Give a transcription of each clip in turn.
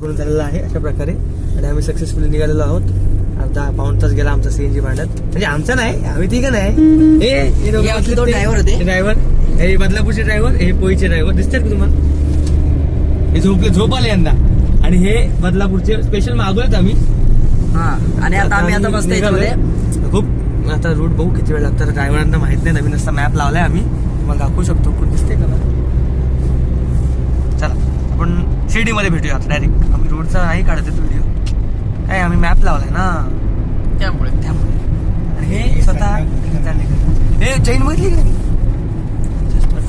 करून झालेला आहे अशा प्रकारे आणि आम्ही सक्सेसफुली निघालेलो आहोत. अर्धा पाऊण तास गेला आमचा सीएनजी भांडत, म्हणजे आमचा नाही, आम्ही तिघं नाही. ड्रायव्हर होते. ड्रायव्हर हे बदलापूरचे ड्रायव्हर, हे पोईचे ड्रायव्हर दिसतात का तुम्हाला? हे झोप आले यंदा. आणि हे बदलापूरचे स्पेशल मागवलेत आम्ही. हा आणि आता आम्ही आता मस्त याच्यामध्ये खूप आता रूट बघू किती वेळ लागतात. ड्रायव्हरांना माहित नाही, नवीन असा मॅप लावलाय आम्ही, मग दाखवू शकतो. कुठे दिसते का? चला आपण शिर्डी मध्ये भेटूया आता डायरेक्ट. आम्ही रोडचा नाही काढत व्हिडिओ, काय आम्ही मॅप लावलाय ना त्यामुळे. आणि हे स्वतः हे चैन बघितली का?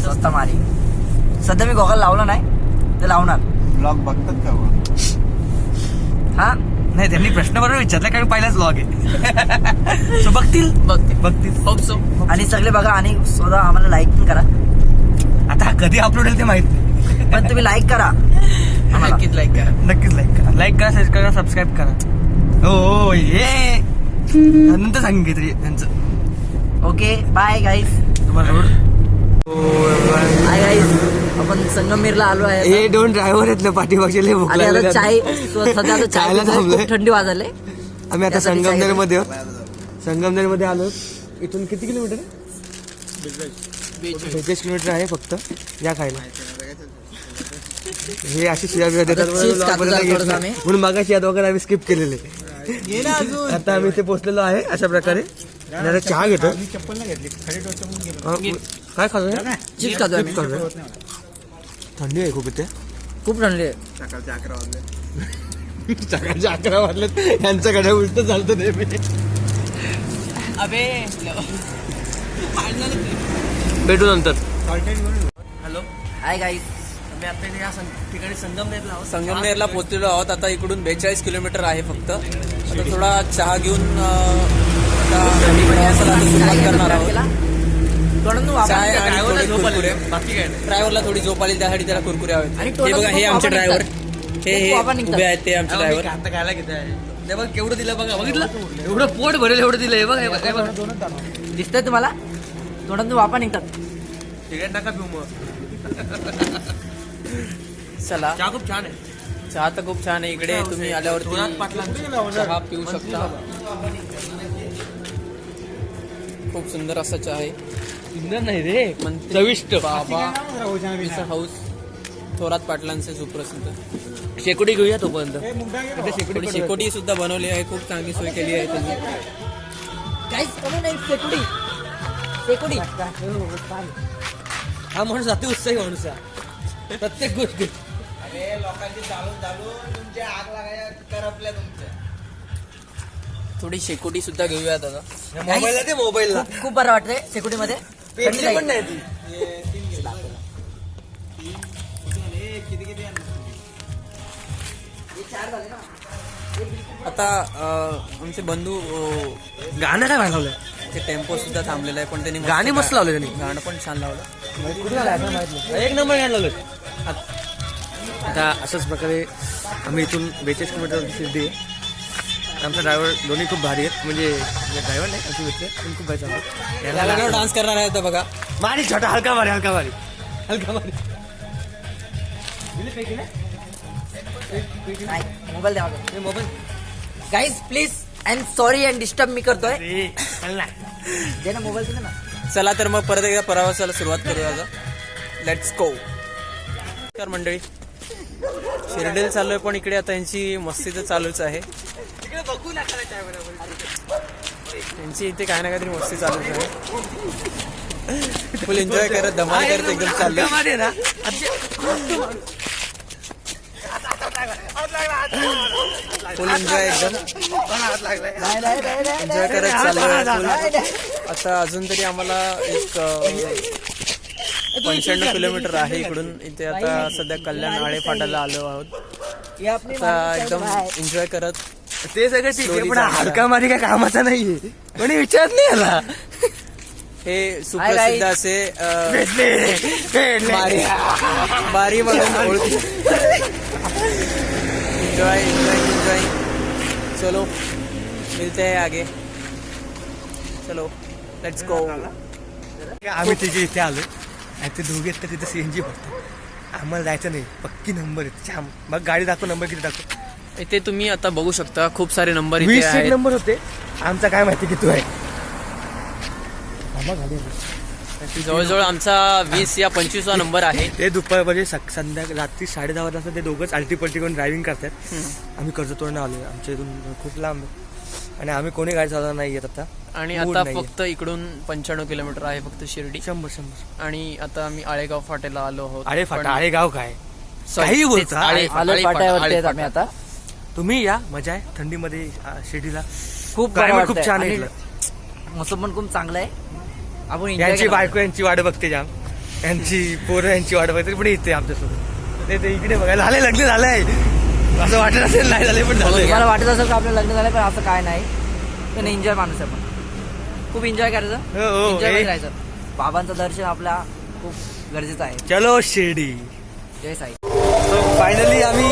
स्वतः मारी. सध्या मी गॉगल लावला नाही, ते लावणार. ब्लॉग बघतात का? हा नाही, त्यांनी प्रश्न बरोबर विचारला कारण पहिलाच ब्लॉग आहे. So बघतील. आणि सगळे बघा आणि स्वतः आम्हाला लाईक पण करा. आता कधी अपलोड होईल ते माहित नाही, पण तुम्ही लाईक करा. नक्कीच लाईक करा. लाईक करा, शेअर करा, सबस्क्राईब करा. हो ये नंतर सांगेन काहीतरी त्यांचं. Okay bye guys. तुम्हाला रोड हाय गाईज, आपण संगमनेरला आलो आहे. हे दोन ड्रायव्हर आहेत ना पाठीमागचे, लय भूक आणि आता लागली. चाय सध्या आता चाय चायला थांबलोय. खूप थंडी वाजले. आम्ही आता त्यासाठी चाय संगमनेर मध्ये आलो. इथून किती किलोमीटर आहे? 42 किलोमीटर आहे फक्त. या खायला हे अशी शिया देतात म्हणून मागाशी याद वगैरे आम्ही स्किप केलेले. आता आम्ही इथे पोहोचलेलो आहे अशा प्रकारे. जरा चहा घेतो. काय खातो? चिप्स खातो आम्ही. थंडी आहे खूप इथे. खूप थंडी आहे. सकाळचे 11 वाजले. सकाळचे 11 वाजलेत. यांच्याकडे उलट चालतं नेहमी. भेटू नंतर. Hello hi guys. आम्ही आता या ठिकाणी संगमनेरला आहोत. संगमनेरला पोहोचलेलो आहोत. आता इकडून 42 किलोमीटर आहे फक्त. आता थोडा चहा घेऊन आता प्रवासाला सुरुवात करणार आहोत. चाय आणि थोडे कुरकुरे. बाकी काय नाही. ड्रायव्हरला थोडी झोप आली, त्यासाठी त्याला कुरकुरे आणि हवे. थोडं हे बघा, हे खूप आमचे वापा ड्रायव्हर. हे वापा निघतात. उभे आहेत, ते आमचे ड्रायव्हर. आता खायला घेत आहे. ते बघ केवढं दिलं बघा, बघितलं एवढं पोट भरेल एवढं दिलं. हे बघा दिसतंय तुम्हाला? तोंडातून वापा निघतात. सिगरेट नका पिऊ मग. चला, चहा खूप छान आहे. चहा तर खूप छान आहे इकडे. तुम्ही आल्यावरती चहा पिऊ शकता. खूप सुंदर असा चहा आहे. सुंदर नाही रे, मंत्री चविष्ट. बाबा मिसळ हाऊस, थोरात पाटलांचे सुप्रसिद्ध. शेकोटी घेऊया तोपर्यंत. थोडी शेकोटी सुद्धा बनवली आहे. खूप चांगली सोय केली आहे त्यांनी. गाईज कमी नाही. शेकोडी हा माणूस अति उत्साही माणूस आहे प्रत्येक गोष्टी. लोकांची चालून तुमचे आग लागायला करपल्या तुमच्या. थोडी शेकोटी सुद्धा घेऊया दादा. मोबाईलला ते मोबाईलला खूप बरं वाटतंय शेकोटीमध्ये. पेटली पण नाही ती. आता आमचे बंधू गाणं काय लावलंय? ते टेम्पो सुद्धा थांबलेलं आहे, पण त्यांनी गाणी मस्त लावले त्यांनी. गाणं पण छान लावलं. एक नंबर गाणं लावलं. आता अशाच प्रकारे आम्ही इथून 42 किलोमीटर शिर्डी आहे. आमचा ड्रायव्हर दोन्ही खूप भारी आहेत, म्हणजे ड्रायव्हर नाही आमचे मित्र पण खूप भारी चालतो. याला डान्स करणार आहे आता बघा. मारी छोटा हलका मारी. मोबाईल द्या माझा. Mobile guys please and sorry and disturb me करतोय. दे ना मोबाईल, दे ना. चला तर मग परत एकदा प्रवासाला सुरुवात करूया आता. Let's go. नमस्कार मंडळी, शिर्डीला चाललोय, पण इकडे आता यांची मस्ती तर चालूच आहे. त्यांची इथे काय ना काहीतरी मस्ती चालूच आहे. फुल एन्जॉय करत, धमाल करत एकदम चाललंय. फुल एन्जॉय एकदम एन्जॉय करत चाललोय. आता अजून तरी आम्हाला एक 95 किलोमीटर आहे इकडून. इथे आता सध्या कल्याण आळे फाटाला आलो आहोत. आता एकदम एन्जॉय करत. ते सगळं ठीक आहे, पण हलका मारी काय कामाचा नाहीये, कोणी विचारत नाही याला. हे सुप्रसिद्ध असे बारी म्हणून ओळखी. एन्जॉय. चलो मिलते हैं आगे. चलो लेट्स गो. आम्ही तिथे इथे आलो. ते दोघे तर तिथे सीएनजी होतं. आम्हाला जायचं नाही, पक्की नंबर आहे छान. मग गाडी दाखव, नंबर किती दाखव. इथे तुम्ही आता बघू शकता खूप सारे नंबर इथे 20 आहेत. नंबर होते, आमचा काय माहिती किती आहे. मामा गाडी जवळजवळ आमचा 20 या 25वा नंबर आहे. ते दुपार म्हणजे संध्याकाळी रात्री 10:30 वाजता ते दोघंच अल्टी पलटी करून ड्रायव्हिंग करतात. आम्ही कर्जतवरून आलो, आमच्या इथून खूप लांब आहे आणि आम्ही कोणी गाडी चालवणार नाही येत आता. आणि मूड आता नाहीये. फक्त इकडून 95 किलोमीटर आहे फक्त शिर्डी. 100. आणि आता आम्ही आळेगाव फाट्याला आलो आहोत. अरे फाटा, अरे गाव काय Sorry, काही तेच बोलता. आलो फाट्यावरती आहेत आम्ही आता. तुम्ही या, मजा आहे थंडीमध्ये शिर्डीला. खूप क्लायमेट खूप छान आहे आणि इथलं. मोसम पण खूप चांगलं आहे. आपण enjoy यांची केलं. बायको यांची वाट बघते जाम, यांची पोरं यांची वाट बघते, पण इथे आमच्यासोबत ते इकडे बघायला झालंय, लग्न झालंय असं वाटत असेल, नाही झालंय पण झालंय. मला वाटत असेल का आपलं लग्न झालं, पण असं काय नाही. पण एन्जॉय माणूस आहे, पण खूप एन्जॉय करायचं, हो, एन्जॉय ए. करायचं. बाबांचं दर्शन आपल्या खूप गरजेचं आहे. चलो शिर्डी. जय साई. फायनली आम्ही